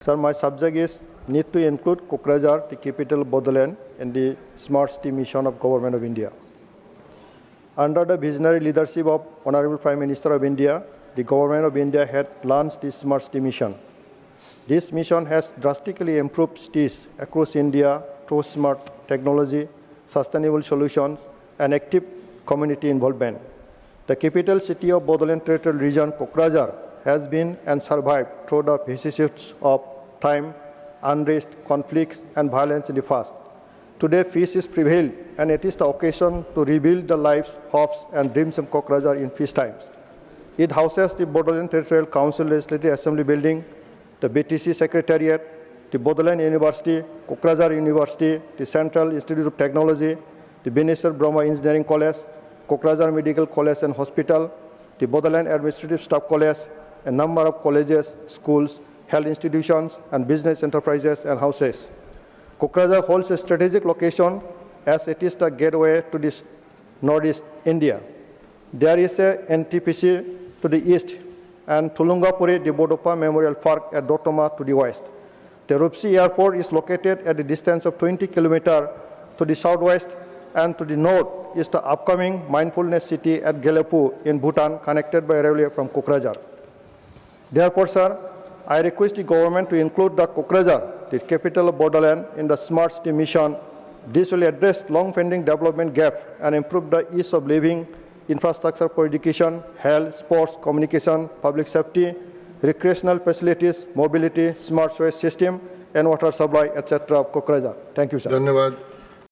Sir, my subject is need to include Kokrajhar, the capital Bodoland, in the Smart City Mission of Government of India. Under the visionary leadership of Honorable Prime Minister of India, the Government of India had launched the Smart City Mission. This mission has drastically improved cities across India through smart technology, sustainable solutions, and active community involvement. The capital city of Bodoland Territorial Region, Kokrajhar, has been and survived through the vicissitudes of time, unrest, conflicts, and violence in the past. Today, peace is prevailed, and it is the occasion to rebuild the lives, hopes, and dreams of Kokrajhar in peace times. It houses the Bodoland Territorial Council Legislative Assembly Building, the BTC Secretariat, the Bodoland University, Kokrajhar University, the Central Institute of Technology, the Bineshwar Brahma Engineering College, Kokrajhar Medical College and Hospital, the Bodoland Administrative Staff College, a number of colleges, schools, health institutions, and business enterprises and houses. Kokrajhar holds a strategic location as it is the gateway to this northeast India. There is a NTPC to the east and Tulungapuri, the Bodopa Memorial Park at Dotoma to the west. The Rupsi Airport is located at a distance of 20 kilometers to the southwest, and to the north is the upcoming mindfulness city at Gelepu in Bhutan, connected by railway from Kokrajhar. Therefore, sir, I request the government to include the Kokrajhar, the capital of Bodoland, in the Smart City Mission. This will address long-pending development gap and improve the ease of living, infrastructure for education, health, sports, communication, public safety, recreational facilities, mobility, smart sewage system, and water supply, etc. of Kokrajhar. Thank you, sir. धन्यवाद.